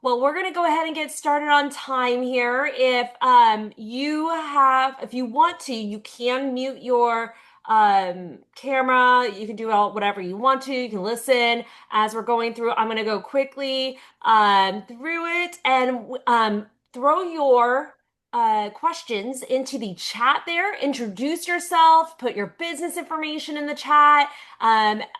Well, we're going to go ahead and get started on time here. If you want to, you can mute your camera. You can do all whatever you want to. You can listen as we're going through. I'm going to go quickly through it and throw your questions into the chat there. Introduce yourself, put your business information in the chat.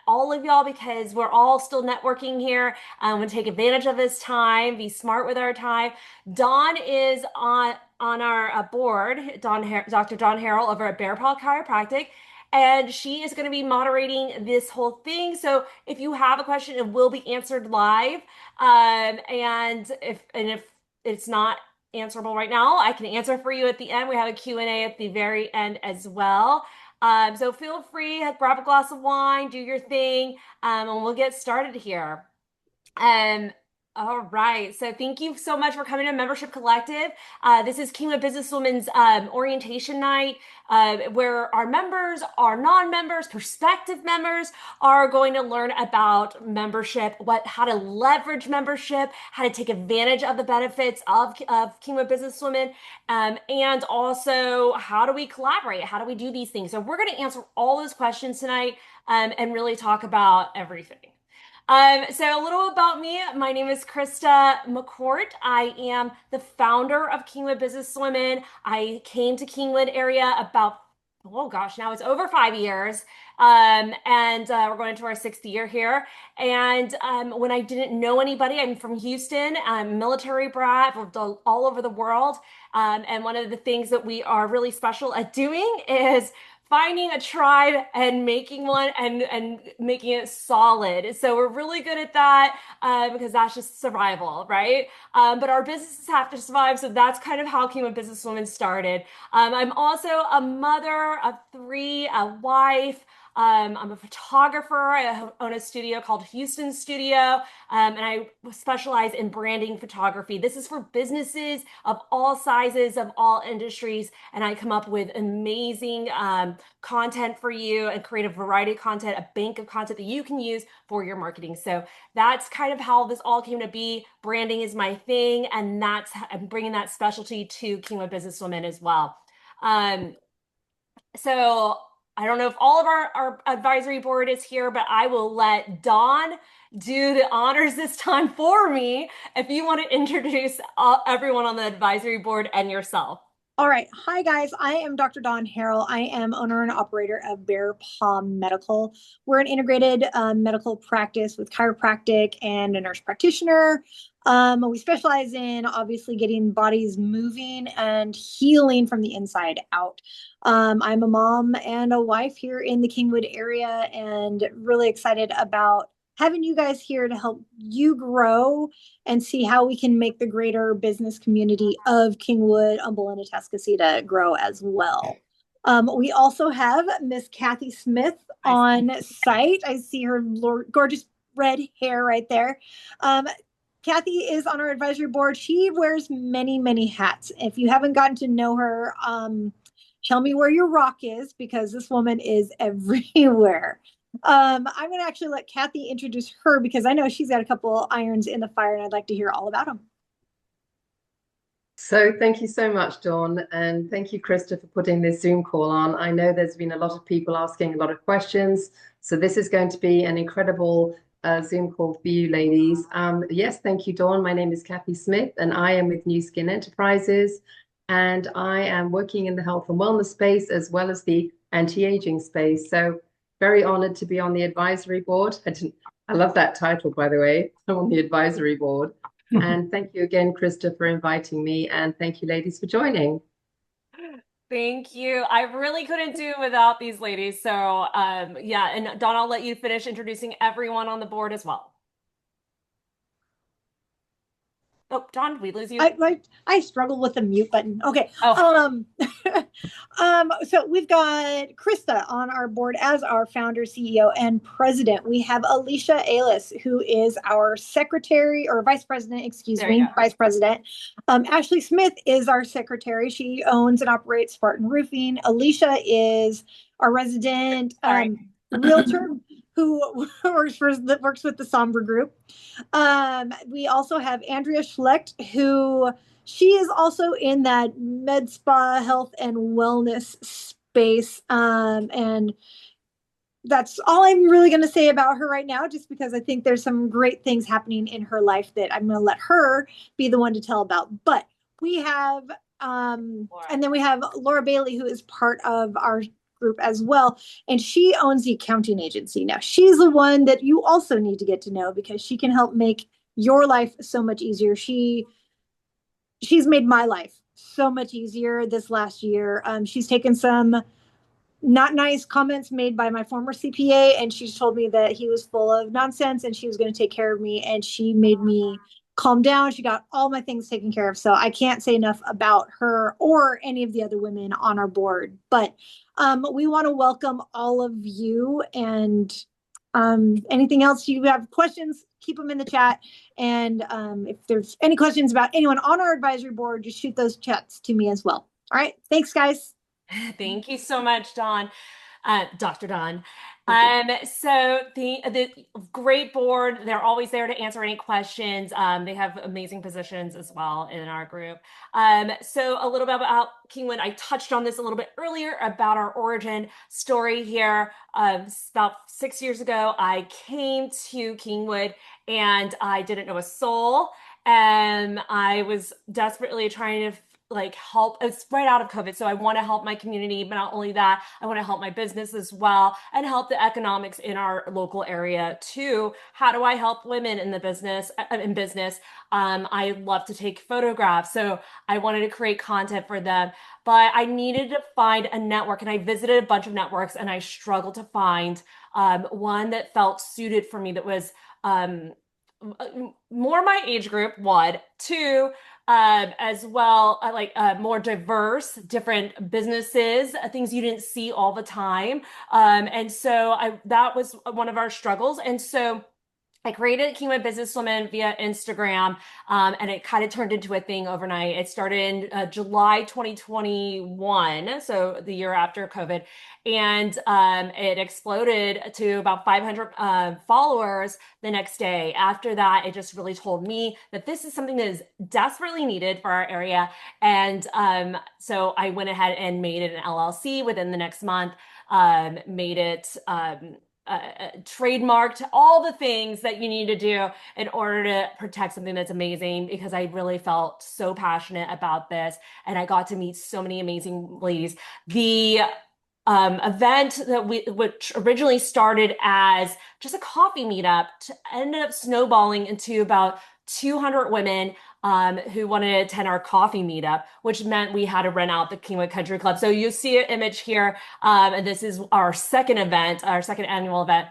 All of y'all, because we're all still networking here. I'm going to take advantage of this time, be smart with our time. Dawn is on our board, Dr. Dawn Harrell over at Bear Paw Chiropractic. And she is going to be moderating this whole thing. So if you have a question, it will be answered live. And if it's not answerable right now, I can answer for you at the end. We have a Q&A at the very end as well. So feel free, grab a glass of wine, do your thing, and we'll get started here. Um, all right. So thank you so much for coming to Membership Collective. This is Kingwood Business Women's orientation night, where our members, our non-members, prospective members are going to learn about membership, how to leverage membership, how to take advantage of the benefits of Kingwood Business Women, and also how do we collaborate? How do we do these things? So we're going to answer all those questions tonight, and really talk about everything. So a little about me. My name is Christa McCourt. I am the founder of Kingwood Business Women. I came to Kingwood area about, oh gosh, now it's over 5 years. And we're going into our sixth year here. And when I didn't know anybody, I'm from Houston. I'm a military brat. I've lived all over the world. And one of the things that we are really special at doing is finding a tribe and making one and making it solid. So we're really good at that because that's just survival, right? But our businesses have to survive. So that's kind of how Kingwood Business Women started. I'm also a mother of three, a wife. I'm a photographer. I own a studio called Houston Studio, and I specialize in branding photography. This is for businesses of all sizes, of all industries, and I come up with amazing content for you and create a variety of content, a bank of content that you can use for your marketing. So that's kind of how this all came to be. Branding is my thing, and I'm bringing that specialty to Kingwood Business Women as well. So I don't know if all of our advisory board is here, but I will let Dawn do the honors this time for me if you want to introduce everyone on the advisory board and yourself. All right. Hi, guys. I am Dr. Dawn Harrell. I am owner and operator of Bear Paw Medical. We're an integrated medical practice with chiropractic and a nurse practitioner. We specialize in obviously getting bodies moving and healing from the inside out. I'm a mom and a wife here in the Kingwood area and really excited about having you guys here to help you grow and see how we can make the greater business community of Kingwood, Humble, and Atascocita grow as well. We also have Miss Kathy Smith on site. I see her gorgeous red hair right there. Kathy is on our advisory board. She wears many, many hats. If you haven't gotten to know her, tell me where your rock is, because this woman is everywhere. I'm going to actually let Kathy introduce her because I know she's got a couple irons in the fire and I'd like to hear all about them. So thank you so much, Dawn, and thank you, Christa, for putting this Zoom call on. I know there's been a lot of people asking a lot of questions, so this is going to be an incredible Zoom call for you, ladies. Yes, thank you, Dawn. My name is Kathy Smith, and I am with New Skin Enterprises, and I am working in the health and wellness space as well as the anti-aging space. So very honored to be on the advisory board. I love that title, by the way. I'm on the advisory board. And thank you again, Christa, for inviting me. And thank you, ladies, for joining. Thank you. I really couldn't do it without these ladies. So yeah, and Dawn, I'll let you finish introducing everyone on the board as well. Oh, Dawn, did we lose you? I struggle with the mute button. Okay. Oh. So we've got Christa on our board as our founder, CEO, and president. We have Alicia Aylis, who is our secretary or vice president, vice president. Ashley Smith is our secretary. She owns and operates Spartan Roofing. Alicia is our resident realtor. who works with the Somber Group. We also have Andrea Schlecht, who she is also in that med spa health and wellness space. And that's all I'm really going to say about her right now, just because I think there's some great things happening in her life that I'm going to let her be the one to tell about. But we have, and then we have Laura Bailey, who is part of our group as well. And she owns the accounting agency. Now, she's the one that you also need to get to know because she can help make your life so much easier. She's made my life so much easier this last year. She's taken some not nice comments made by my former CPA, and she told me that he was full of nonsense and she was going to take care of me, and she made me calm down. She got all my things taken care of. So I can't say enough about her or any of the other women on our board. But we want to welcome all of you, and anything else you have questions, keep them in the chat. And if there's any questions about anyone on our advisory board, just shoot those chats to me as well. All right. Thanks, guys. Thank you so much, Dawn, Dr. Dawn. So the great board, they're always there to answer any questions. They have amazing positions as well in our group. So a little bit about Kingwood. I touched on this a little bit earlier about our origin story here. About 6 years ago, I came to Kingwood and I didn't know a soul. And I was desperately trying to like help. It's right out of COVID. So I want to help my community, but not only that, I want to help my business as well and help the economics in our local area too. How do I help women in the business, I love to take photographs. So I wanted to create content for them, but I needed to find a network, and I visited a bunch of networks and I struggled to find one that felt suited for me, that was more my age group, one, two, as well, like more diverse, different businesses, things you didn't see all the time. And so that was one of our struggles. And so I created Kingwood Business Women via Instagram, and it kind of turned into a thing overnight. It started in July 2021, so the year after COVID, and it exploded to about 500 followers the next day. After that, it just really told me that this is something that is desperately needed for our area. And so I went ahead and made it an LLC within the next month, made it trademarked, all the things that you need to do in order to protect something that's amazing, because I really felt so passionate about this and I got to meet so many amazing ladies. The event which originally started as just a coffee meetup, ended up snowballing into about 200 women who wanted to attend our coffee meetup, which meant we had to rent out the Kingwood Country Club. So you see an image here, and this is our second event, our second annual event,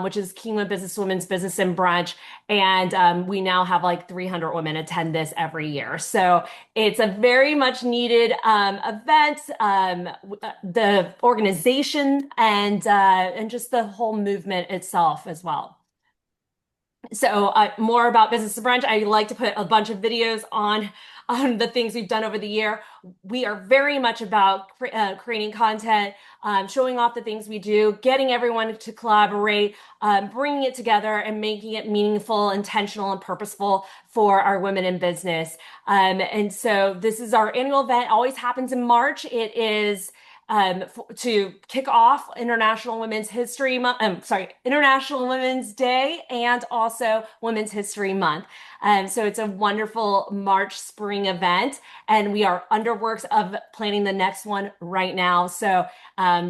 which is Kingwood Business Women's Business and Brunch. And we now have like 300 women attend this every year. So it's a very much needed event. The organization and just the whole movement itself as well. So more about Business to Brunch. I like to put a bunch of videos on the things we've done over the year. We are very much about creating content, showing off the things we do, getting everyone to collaborate, bringing it together and making it meaningful, intentional, and purposeful for our women in business. And so this is our annual event. Always happens in March. It is to kick off International Women's History Month, International Women's Day, and also Women's History Month. So it's a wonderful March spring event, and we are under works of planning the next one right now. So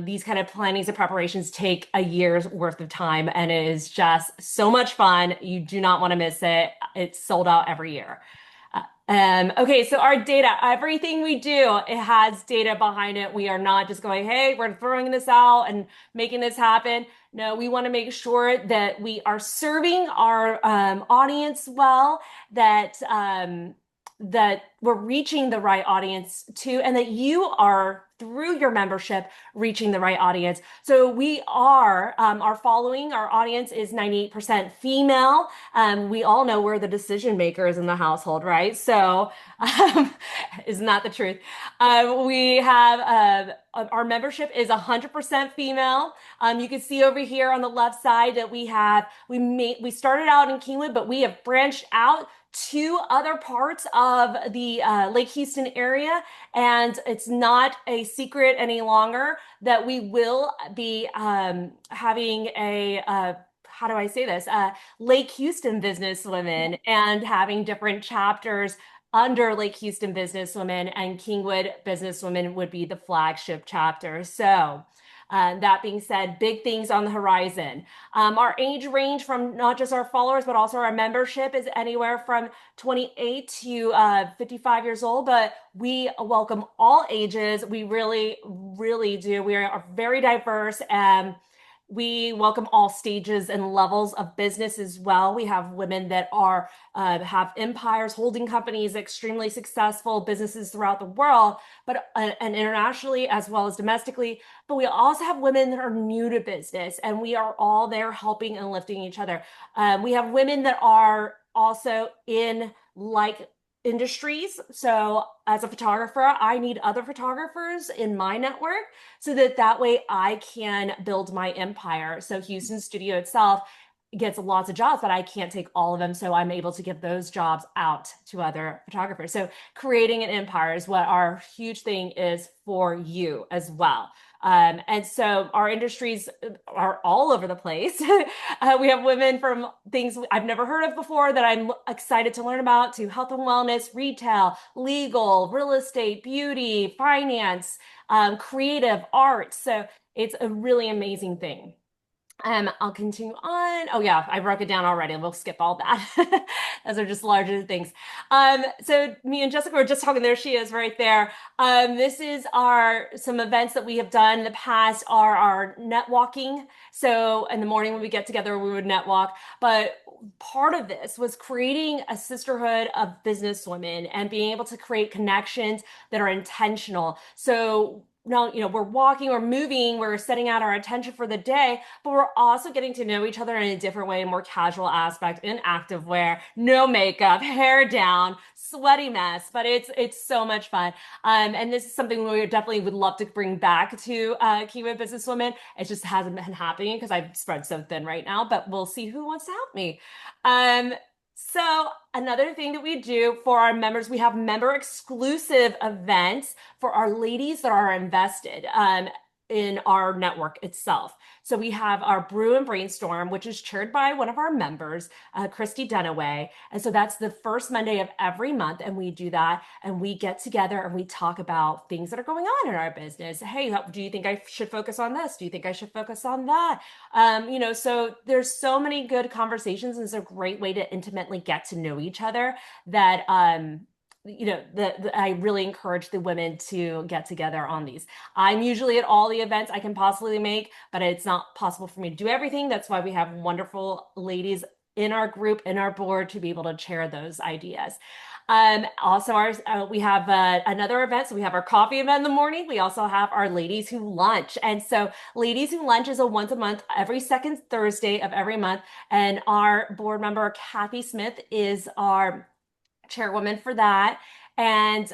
these kind of plannings and preparations take a year's worth of time, and it is just so much fun. You do not want to miss it. It's sold out every year. Okay, so our data, everything we do, it has data behind it. We are not just going, hey, we're throwing this out and making this happen. No, we want to make sure that we are serving our audience well, that that we're reaching the right audience too, and that you are, through your membership, reaching the right audience. So we are, our following, our audience is 98% female. We all know we're the decision makers in the household, right? So, isn't that the truth? We have, our membership is 100% female. You can see over here on the left side that we started out in Kingwood, but we have branched out to other parts of the Lake Houston area. And it's not a secret any longer that we will be having how do I say this? Lake Houston Business Women, and having different chapters under Lake Houston Business Women, and Kingwood Business Women would be the flagship chapter. So, that being said, big things on the horizon. Our age range from not just our followers, but also our membership is anywhere from 28 to 55 years old, but we welcome all ages. We really, really do. We are very diverse, and we welcome all stages and levels of business as well. We have women that are have empires, holding companies, extremely successful businesses throughout the world, but and internationally as well as domestically. But we also have women that are new to business, and we are all there helping and lifting each other. We have women that are also in like industries. So as a photographer, I need other photographers in my network so that way I can build my empire. So Houston studio itself gets lots of jobs, but I can't take all of them. So I'm able to give those jobs out to other photographers. So creating an empire is what our huge thing is for you as well. And so our industries are all over the place. We have women from things I've never heard of before that I'm excited to learn about, to health and wellness, retail, legal, real estate, beauty, finance, creative arts. So it's a really amazing thing. I'll continue on. Oh yeah, I broke it down already. We'll skip all that. Those are just larger things. So me and Jessica were just talking. There she is right there. This is some events that we have done in the past are our net walking. So in the morning when we get together, we would net walk. But part of this was creating a sisterhood of business women and being able to create connections that are intentional. So now, we're walking, we're moving, we're setting out our attention for the day, but we're also getting to know each other in a different way, a more casual aspect, in active wear, no makeup, hair down, sweaty mess, but it's so much fun. And this is something we definitely would love to bring back to Kingwood Business Women. It just hasn't been happening because I've spread so thin right now, but we'll see who wants to help me. So another thing that we do for our members, we have member exclusive events for our ladies that are invested in our network itself. So we have our Brew and Brainstorm, which is chaired by one of our members, Christy Dunaway. And so that's the first Monday of every month. And we do that, and we get together and we talk about things that are going on in our business. Hey, do you think I should focus on this? Do you think I should focus on that? So there's so many good conversations, and it's a great way to intimately get to know each other that, I really encourage the women to get together on these. I'm usually at all the events I can possibly make, but it's not possible for me to do everything. That's why we have wonderful ladies in our group, in our board, to be able to share those ideas. Also, we have another event. So we have our coffee event in the morning. We also have our Ladies Who Lunch. And so Ladies Who Lunch is a once a month, every second Thursday of every month. And our board member, Kathy Smith, is our chairwoman for that. And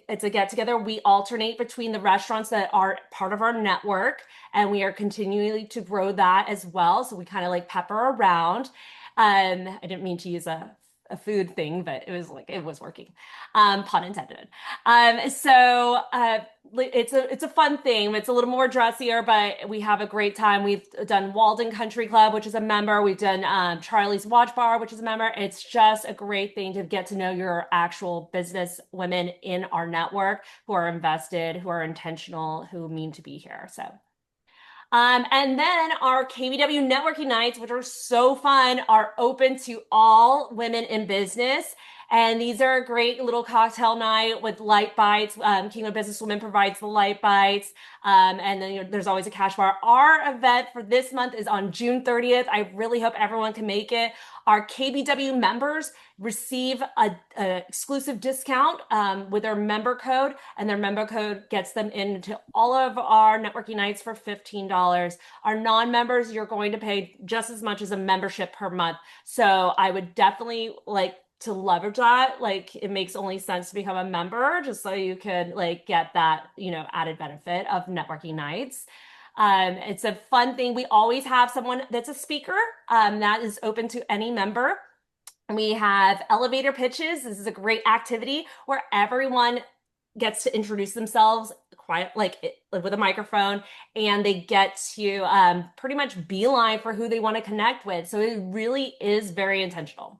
it's a get together. We alternate between the restaurants that are part of our network, and we are continuing to grow that as well. So we kind of like pepper around. I didn't mean to use a food thing, but it was working. Pun intended. It's a fun thing. It's a little more dressier, but we have a great time. We've done Walden Country Club, which is a member. We've done Charlie's Watch Bar, which is a member. It's just a great thing to get to know your actual business women in our network who are invested, who are intentional, who mean to be here. So. And then our KBW networking nights, which are so fun, are open to all women in business. And these are a great little cocktail night with light bites. Kingwood Business Women provides the light bites. And then there's always a cash bar. Our event for this month is on June 30th. I really hope everyone can make it. Our KBW members receive a exclusive discount with their member code, and their member code gets them into all of our networking nights for $15. Our non-members, you're going to pay just as much as a membership per month. So I would definitely like to leverage that. Like it makes only sense to become a member just so you could like get that, added benefit of networking nights. It's a fun thing. We always have someone that's a speaker that is open to any member. We have elevator pitches. This is a great activity where everyone gets to introduce themselves quiet, like with a microphone, and they get to pretty much beeline for who they want to connect with. So it really is very intentional.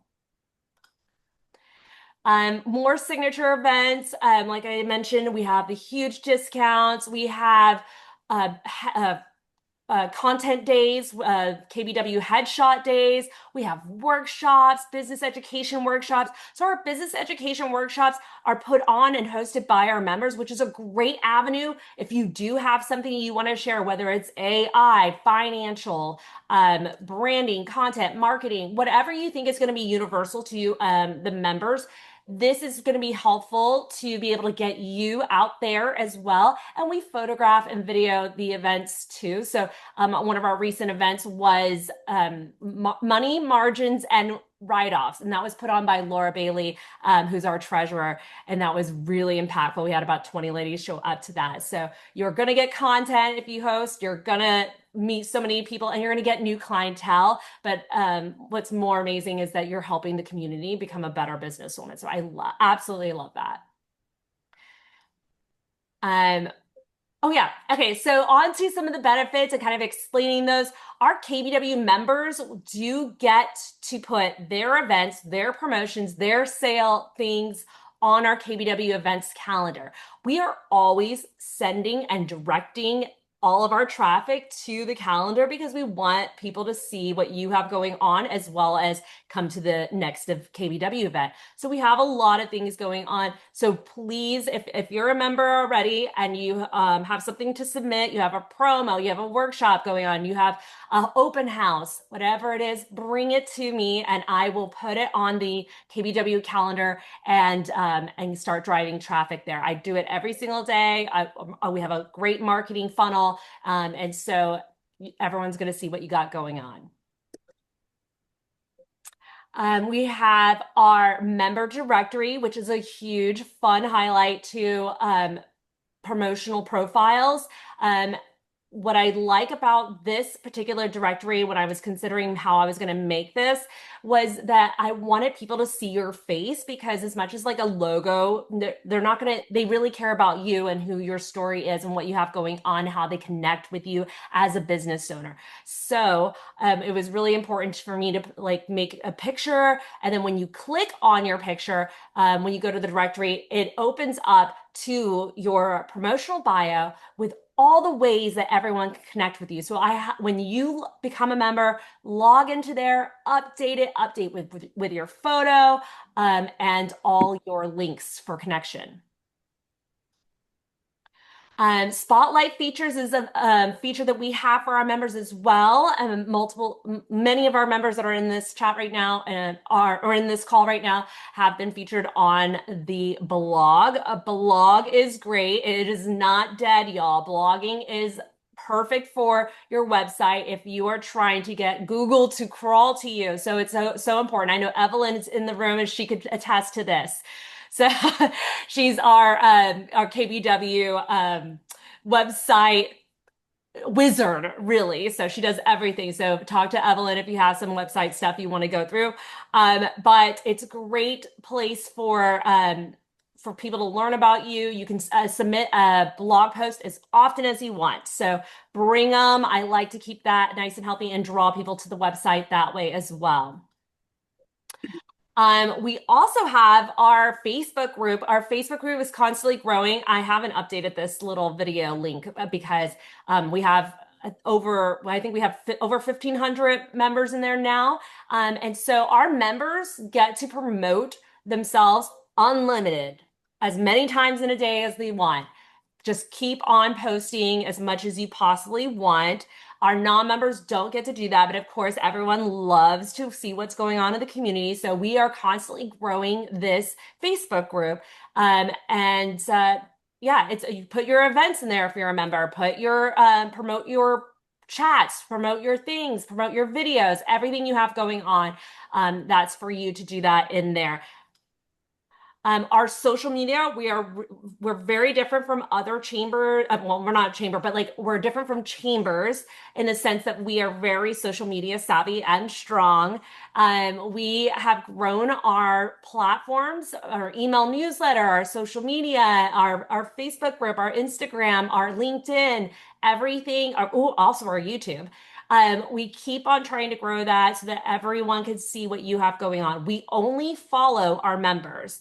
More signature events. Like I mentioned, we have the huge discounts. We have content days, KBW headshot days. We have workshops, business education workshops. So our business education workshops are put on and hosted by our members, which is a great avenue if you do have something you want to share, whether it's AI, financial, branding, content, marketing, whatever you think is going to be universal to the members. This is going to be helpful to be able to get you out there as well. And we photograph and video the events too. So one of our recent events was money, margins, and write-offs. And that was put on by Laura Bailey, who's our treasurer. And that was really impactful. We had about 20 ladies show up to that. So you're going to get content if you host. You're going to meet so many people and you're going to get new clientele. But what's more amazing is that you're helping the community become a better businesswoman. So I absolutely love that. Oh yeah. Okay. So on to some of the benefits and kind of explaining those. Our KBW members do get to put their events, their promotions, their sale things on our KBW events calendar. We are always sending and directing all of our traffic to the calendar because we want people to see what you have going on as well as come to the next of KBW event. So we have a lot of things going on. So please, if you're a member already and you have something to submit, you have a promo, you have a workshop going on, you have an open house, whatever it is, bring it to me and I will put it on the KBW calendar and start driving traffic there. I do it every single day. We have a great marketing funnel. And so everyone's going to see what you got going on. We have our member directory, which is a huge fun highlight to promotional profiles. What I like about this particular directory when I was considering how I was going to make this was that I wanted people to see your face because as much as like a logo, they're not going to, they really care about you and who your story is and what you have going on, how they connect with you as a business owner. So it was really important for me to like make a picture. And then when you click on your picture, when you go to the directory, it opens up to your promotional bio with all the ways that everyone can connect with you. So when you become a member, log into there, update with your photo and all your links for connection. Spotlight features is a feature that we have for our members as well. Many of our members that are in this chat right now and or in this call right now have been featured on the blog. A blog is great. It is not dead, y'all. Blogging is perfect for your website if you are trying to get Google to crawl to you. So it's so important. I know Evelyn is in the room and she could attest to this. So she's our KBW website wizard, really. So she does everything. So talk to Evelyn if you have some website stuff you want to go through. But it's a great place for people to learn about you. You can submit a blog post as often as you want. So bring them. I like to keep that nice and healthy and draw people to the website that way as well. We also have our Facebook group. Our Facebook group is constantly growing. I haven't updated this little video link because we have over 1,500 members in there now. And so our members get to promote themselves unlimited, as many times in a day as they want. Just keep on posting as much as you possibly want. Our non-members don't get to do that, but of course, everyone loves to see what's going on in the community. So we are constantly growing this Facebook group. Yeah, it's you put your events in there if you're a member, put your promote your chats, promote your things, promote your videos, everything you have going on. That's for you to do that in there. Our social media, we're very different from other chamber. Well, we're not a chamber, but like we're different from chambers in the sense that we are very social media savvy and strong. We have grown our platforms, our email newsletter, our social media, our Facebook group, our Instagram, our LinkedIn, everything. Also our YouTube. We keep on trying to grow that so that everyone can see what you have going on. We only follow our members.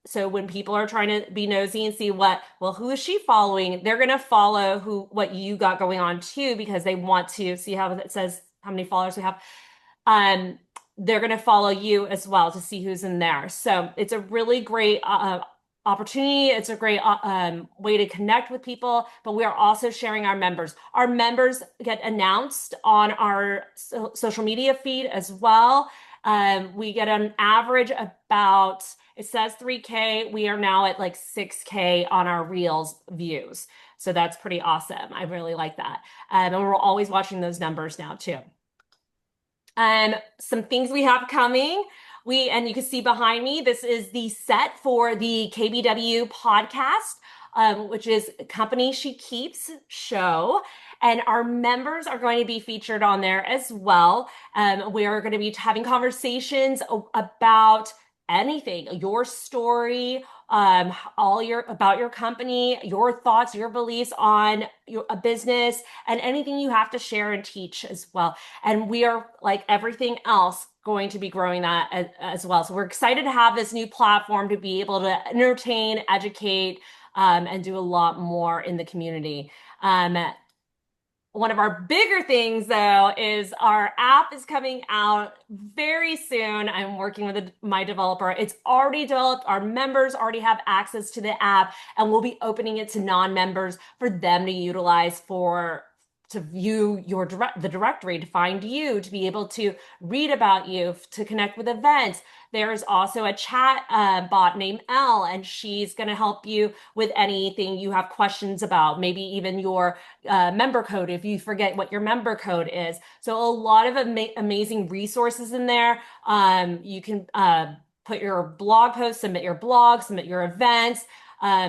So when people are trying to be nosy and see who is she following? They're going to follow what you got going on too, because they want to see how it says how many followers we have. They're going to follow you as well to see who's in there. So it's a really great opportunity. It's a great way to connect with people, but we are also sharing our members. Our members get announced on our social media feed as well. We get an average about, it says 3K. We are now at like 6K on our Reels views. So that's pretty awesome. I really like that. And we're always watching those numbers now too. Some things we have coming. And you can see behind me, this is the set for the KBW podcast, which is Company She Keeps show. And our members are going to be featured on there as well. We are going to be having conversations about anything, your story, about your company, your thoughts, your beliefs on a business, and anything you have to share and teach as well. And we are, like everything else, going to be growing that as well. So we're excited to have this new platform to be able to entertain, educate, and do a lot more in the community. One of our bigger things, though, is our app is coming out very soon. I'm working with my developer. It's already developed. Our members already have access to the app, and we'll be opening it to non-members for them to utilize to view the directory, to find you, to be able to read about you, to connect with events. There's also a chat bot named Elle, and she's going to help you with anything you have questions about, maybe even your member code if you forget what your member code is. So a lot of amazing resources in there. You can put your blog posts, submit your blog, submit your events,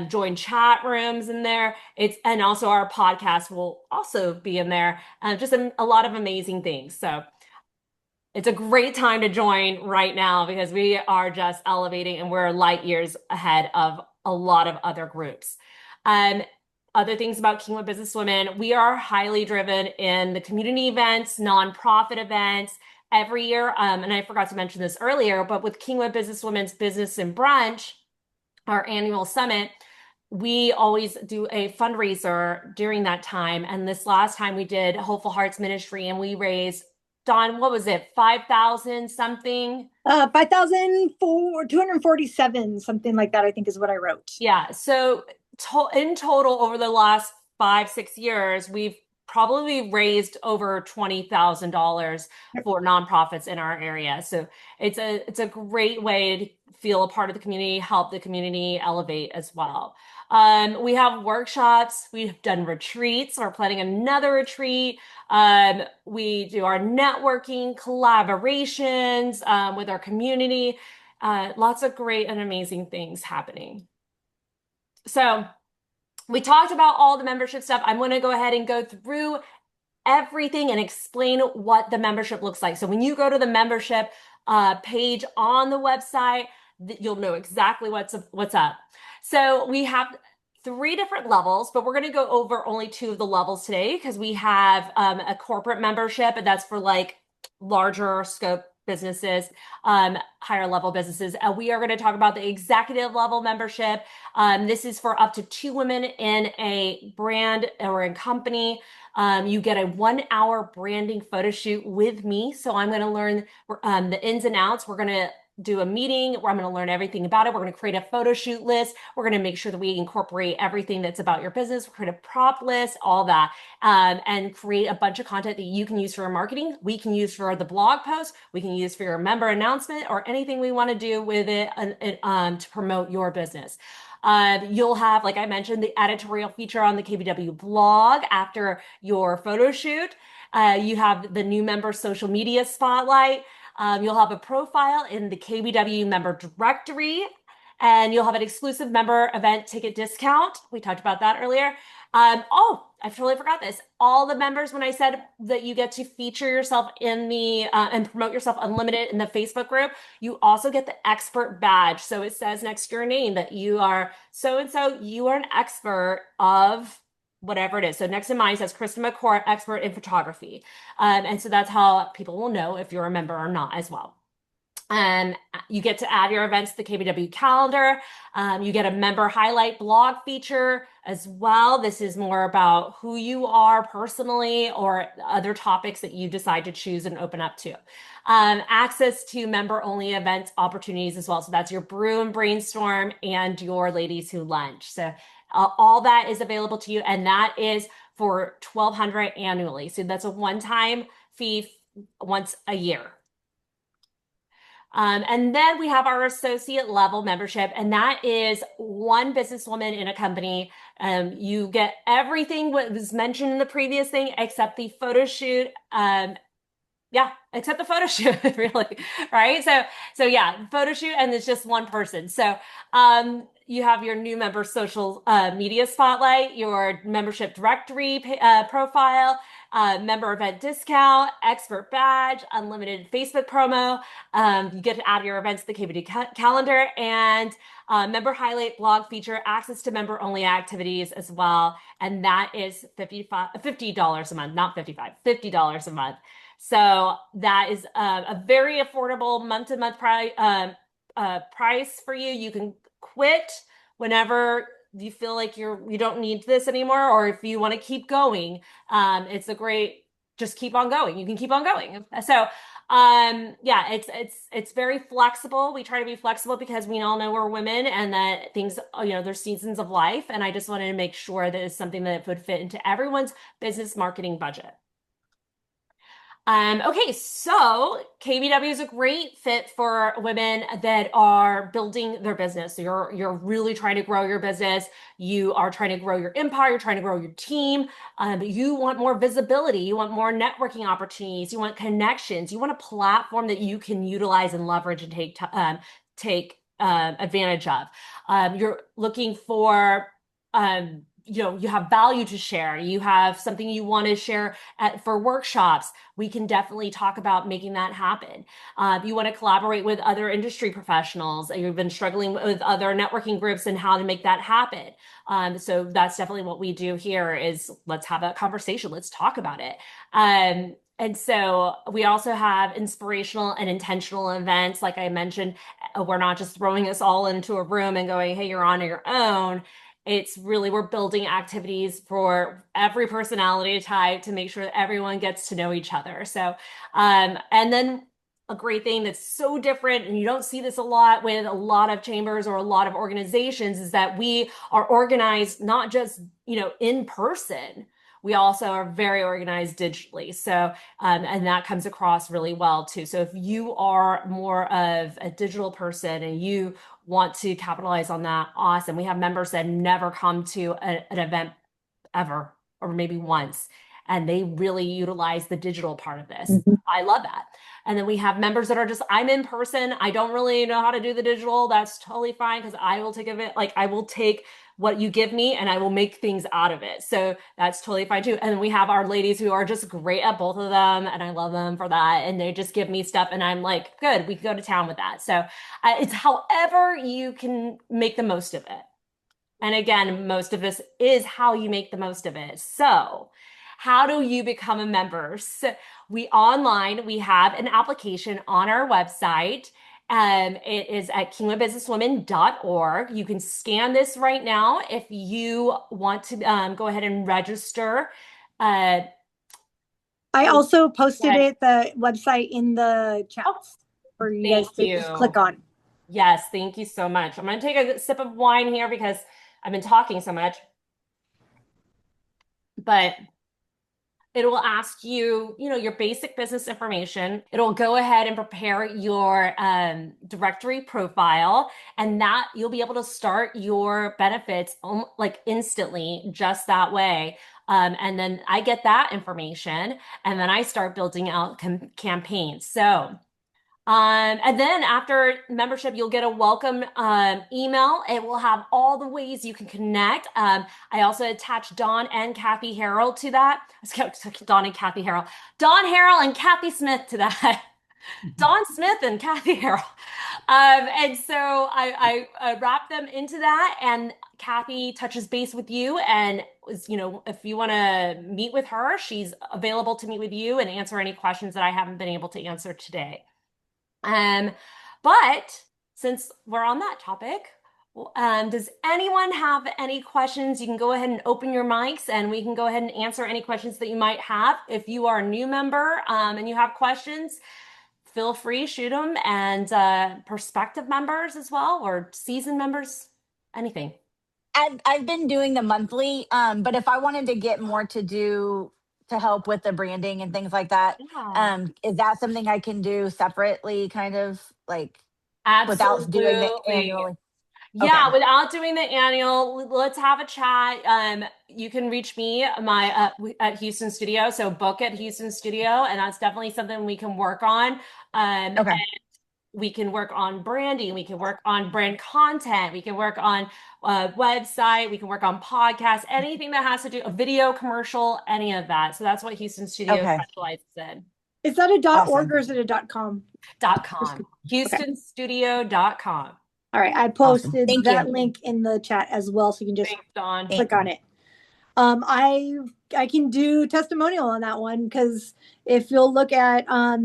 join chat rooms in there. And also our podcast will also be in there. Just a lot of amazing things. So it's a great time to join right now because we are just elevating and we're light years ahead of a lot of other groups. Other things about Kingwood Business Women, we are highly driven in the community events, nonprofit events every year. And I forgot to mention this earlier, but with Kingwood Business Women's Business and Brunch, our annual summit, we always do a fundraiser during that time. And this last time we did Hopeful Hearts Ministry and we raised, Dawn, what was it? 5,000 something? 5,247, something like that, I think is what I wrote. Yeah. So in total, over the last 5-6 years, we've probably raised over $20,000 for nonprofits in our area. So it's a great way to feel a part of the community, help the community elevate as well. We have workshops. We've done retreats. We're planning another retreat. We do our networking, collaborations with our community. Lots of great and amazing things happening. So we talked about all the membership stuff. I'm going to go ahead and go through everything and explain what the membership looks like. So when you go to the membership page on the website, you'll know exactly what's up. So we have 3 different levels, but we're going to go over only 2 of the levels today because we have a corporate membership, and that's for like larger scope businesses, higher level businesses. We are going to talk about the executive level membership. This is for up to 2 women in a brand or a company. You get a 1-hour branding photo shoot with me. So I'm going to learn the ins and outs. We're going to do a meeting where I'm going to learn everything about it. We're going to create a photo shoot list. We're going to make sure that we incorporate everything that's about your business. We'll create a prop list, all that, and create a bunch of content that you can use for your marketing. We can use for the blog post. We can use for your member announcement or anything we want to do with it to promote your business. You'll have, like I mentioned, the editorial feature on the KBW blog after your photo shoot. You have the new member social media spotlight. You'll have a profile in the KBW member directory, and you'll have an exclusive member event ticket discount. We talked about that earlier. Oh, I totally forgot this. All the members, when I said that you get to feature yourself in the and promote yourself unlimited in the Facebook group, you also get the expert badge. So it says next to your name that you are so and so, you are an expert of whatever it is. So next to mine says Christa McCourt, expert in photography. And so that's how people will know if you're a member or not as well. You get to add your events to the KBW calendar. You get a member highlight blog feature as well. This is more about who you are personally or other topics that you decide to choose and open up to. Access to member only event opportunities as well. So that's your brew and brainstorm and your ladies who lunch. So all that is available to you, and that is for $1,200 annually. So that's a one-time fee once a year. And then we have our associate level membership, and that is one businesswoman in a company. You get everything what was mentioned in the previous thing except the photo shoot. Yeah, except the photo shoot, really, right? So yeah, photo shoot, and it's just one person. So you have your new member social media spotlight, your membership directory profile, member event discount, expert badge, unlimited Facebook promo. You get to add your events to the KBD calendar, and member highlight blog feature, access to member only activities as well. And that is $50 a month, not 55, $50 a month. So that is a very affordable month-to-month price for you. You can quit whenever you feel like you don't need this anymore, or if you want to keep going. It's a great, just keep on going. You can keep on going. So yeah, it's very flexible. We try to be flexible because we all know we're women and that things, there's seasons of life. And I just wanted to make sure that it's something that would fit into everyone's business marketing budget. Okay, so KBW is a great fit for women that are building their business. So you're really trying to grow your business. You are trying to grow your empire. You're trying to grow your team. You want more visibility. You want more networking opportunities. You want connections. You want a platform that you can utilize and leverage and take advantage of. You're looking for you have value to share. You have something you want to share for workshops. We can definitely talk about making that happen. You want to collaborate with other industry professionals. You've been struggling with other networking groups and how to make that happen. So that's definitely what we do here is let's have that conversation. Let's talk about it. And so we also have inspirational and intentional events. Like I mentioned, we're not just throwing us all into a room and going, hey, you're on your own. It's really, we're building activities for every personality type to make sure that everyone gets to know each other. So, and then a great thing that's so different, and you don't see this a lot with a lot of chambers or a lot of organizations, is that we are organized not just, in person. We also are very organized digitally. So, and that comes across really well too. So if you are more of a digital person and you want to capitalize on that, awesome. We have members that never come to an event ever, or maybe once, and they really utilize the digital part of this. Mhm. I love that. And then we have members that are just, I'm in person. I don't really know how to do the digital. That's totally fine because I will take I will take what you give me and I will make things out of it. So that's totally fine too. And we have our ladies who are just great at both of them. And I love them for that. And they just give me stuff and I'm like, good, we can go to town with that. So it's however you can make the most of it. And again, most of this is how you make the most of it. So how do you become a member? So we have an application on our website. It is at kingwoodbusinesswomen.org. You can scan this right now if you want to go ahead and register. I also posted the website in the chats. for you guys Thank to just you. click on. Yes, thank you so much. I'm going to take a sip of wine here because I've been talking so much. But it will ask you, your basic business information. It'll go ahead and prepare your directory profile, and that you'll be able to start your benefits like instantly, just that way. And then I get that information, and then I start building out campaigns. So and then after membership, you'll get a welcome email. It will have all the ways you can connect. I also attached Dawn and Kathy Harrell to that. Dawn and Kathy Harrell. Dawn Harrell and Kathy Smith to that. Dawn Smith and Kathy Harrell. And so I wrap them into that, and Kathy touches base with you. And if you want to meet with her, she's available to meet with you and answer any questions that I haven't been able to answer today. Um, but since we're on that topic, does anyone have any questions? You can go ahead and open your mics and we can go ahead and answer any questions that you might have. If you are a new member, and you have questions, feel free, shoot them. And prospective members as well, or seasoned members, anything. I've been doing the monthly, but if I wanted to get more to do to help with the branding and things like that, Yeah. is that something I can do separately, kind of like without doing the Absolutely. annually? Okay. Yeah, without doing the annual, let's have a chat. You can reach me at Houston Studio, so book at Houston Studio, and that's definitely something we can work on. And Okay. we can work on branding, we can work on brand content, we can work on a website, we can work on podcasts, anything that has to do a video commercial, any of that. So that's what Houston Studio Okay. specializes in. Is that a .org Awesome. or is it a .com? .com. Okay. HoustonStudio.com. All right. I Awesome. posted Thank that you. link in the chat as well, so you can just Thanks, Dawn. click on it. I can do testimonial on that one, because if you'll look at our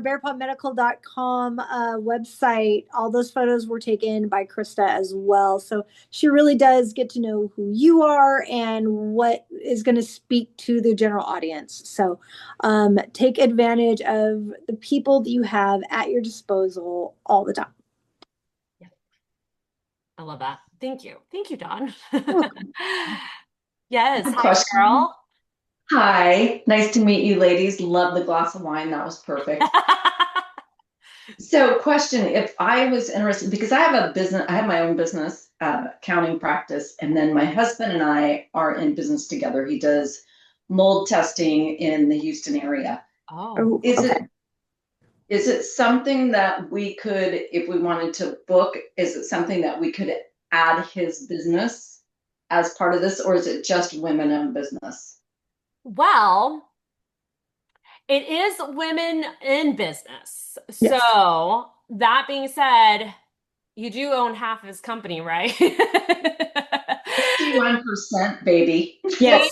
bearpawmedical.com website, all those photos were taken by Christa as well. So she really does get to know who you are and what is going to speak to the general audience. So take advantage of the people that you have at your disposal all the time. I love that. Thank you. Thank you, Dawn. Welcome. Yes. Good Hi, question. Carol. Hi, nice to meet you, ladies. Love the glass of wine. That was perfect. So, question, if I was interested, because I have a business, I have my own business, accounting practice, and then my husband and I are in business together. He does mold testing in the Houston area. Oh, Is it something that we could, if we wanted to book, is it something that we could add his business as part of this, or is it just women-owned business? well, it is women in business. Yes. So that being said, you do own half of his company, right? 51%, baby. Yes.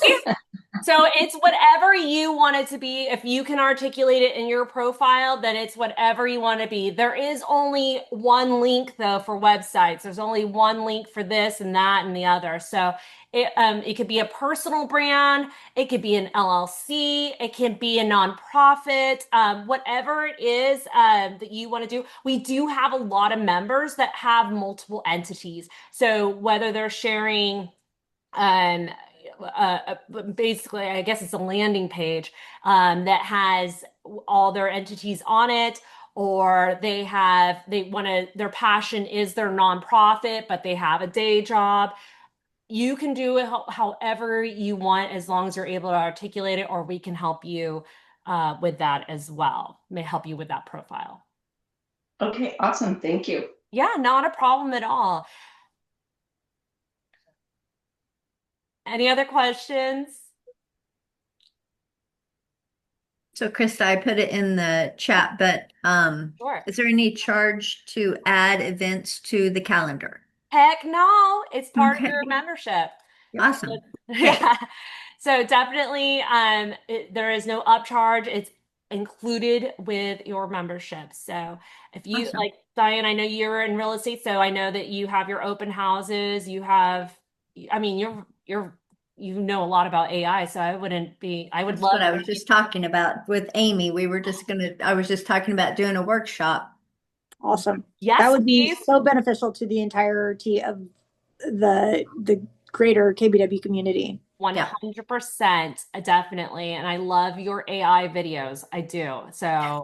So it's whatever you want it to be. If you can articulate it in your profile, then it's whatever you want to be. There is only one link though for websites. There's only one link for this and that and the other. So it could be a personal brand, it could be an LLC, it can be a nonprofit, whatever it is that you want to do. We do have a lot of members that have multiple entities. So whether they're sharing um, basically, I guess it's a landing page that has all their entities on it, or their passion is their nonprofit, but they have a day job. You can do it however you want, as long as you're able to articulate it, or we can help you with that as well. May help you with that profile. Okay, awesome. Thank you. Yeah, not a problem at all. Any other questions? So Krista, I put it in the chat, but Sure. is there any charge to add events to the calendar? Heck no, it's part of Okay. your membership. Awesome. Yeah. So definitely, there is no upcharge. It's included with your membership. So if you Awesome. like, Diane, I know you're in real estate, so I know that you have your open houses. You have, I mean, you're you know a lot about AI, so I wouldn't be, I would That's what love. I was just talking about with Amy. I was just talking about doing a workshop. Awesome. That Yes, would be please. so beneficial to the entirety of the greater KBW community. Yeah. 100%, definitely. And I love your AI videos. I do. So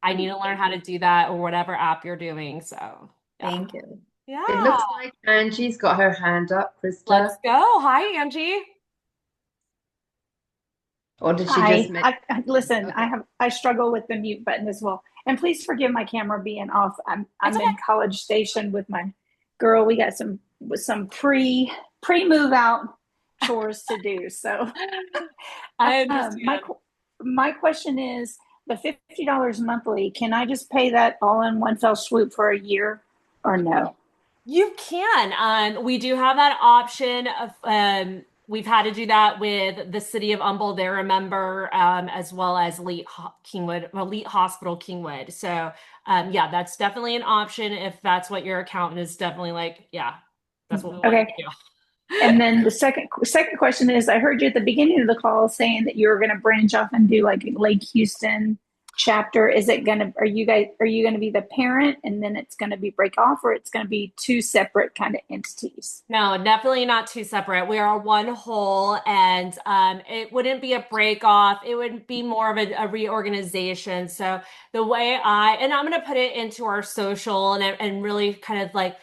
I need to learn how to do that or whatever app you're doing. So yeah. Thank you. It Yeah. looks like Angie's got her hand up, Let's Krista. go. Hi, Angie. Or did she just Hi. make? Listen, Okay. I struggle with the mute button as well. And please forgive my camera being off. It's I'm okay. in College Station with my girl. We got some pre move out chores to do. So I my understand. my question is the $50 monthly. Can I just pay that all in one fell swoop for a year, or no? You can. We do have that option of we've had to do that with the city of Humble. They're a member, as well as Kingwood, Elite Hospital Kingwood. So yeah, that's definitely an option if that's what your accountant is definitely like, yeah, that's what we want Okay. you to do. And then the second question is, I heard you at the beginning of the call saying that you were going to branch off and do like a Lake Houston chapter. Is it going to, are you going to be the parent and then it's going to be break off, or it's going to be two separate kind of entities? No, definitely not two separate. We are one whole, and it wouldn't be a break off. It would be more of a reorganization. So the way and I'm going to put it into our social and really kind of like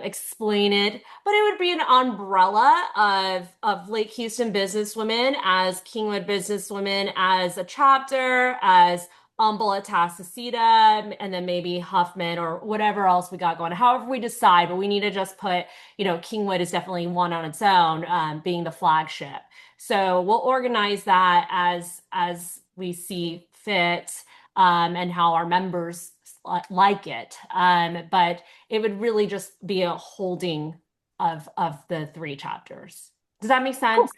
explain it, but it would be an umbrella of Lake Houston Business Women as Kingwood Business Women as a chapter, as Humble Atascocita, and then maybe Huffman or whatever else we got going. However we decide, but we need to just put, Kingwood is definitely one on its own, being the flagship. So we'll organize that as we see fit, and how our members like it. But it would really just be a holding of the three chapters. Does that make sense? Cool.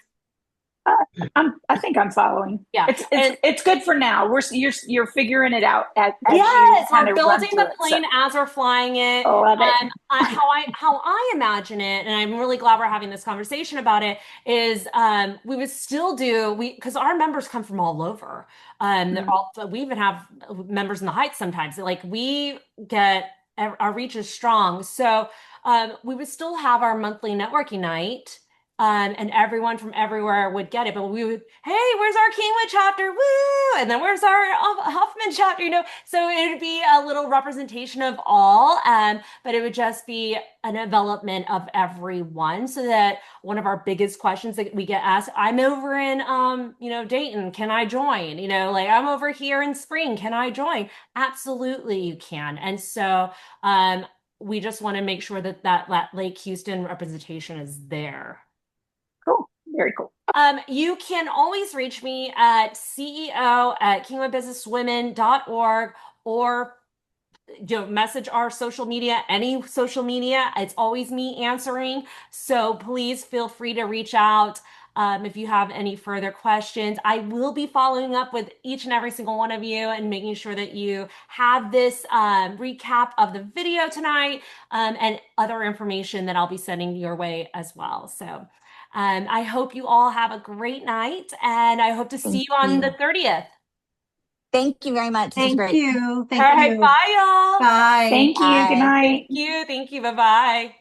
I think I'm following. Yeah. It's good for now. You're figuring it out as you Yes, kind we're of run building through the it. So, plane as we're flying it. love it. How I imagine it, and I'm really glad we're having this conversation about it, is we would still do because our members come from all over. We even have members in the Heights sometimes. Like we get our reach is strong, so we would still have our monthly networking night. And everyone from everywhere would get it. But we would, hey, where's our Kingwood chapter? Woo! And then where's our Huffman chapter? So it would be a little representation of all, but it would just be an development of everyone so that one of our biggest questions that we get asked, I'm over in, Dayton, can I join? Like I'm over here in Spring, can I join? Absolutely, you can. And so, we just want to make sure that Lake Houston representation is there. Cool. Very cool. You can always reach me at ceo@kingwoodbusinesswomen.org or message our social media, any social media. It's always me answering. So please feel free to reach out if you have any further questions. I will be following up with each and every single one of you and making sure that you have this recap of the video tonight, and other information that I'll be sending your way as well. So I hope you all have a great night, and I hope to see you on the 30th. Thank you very much. This is Thank great. you. All right, bye, y'all. Bye. Thank you. Good Bye. night. Thank you. Thank you. Bye-bye.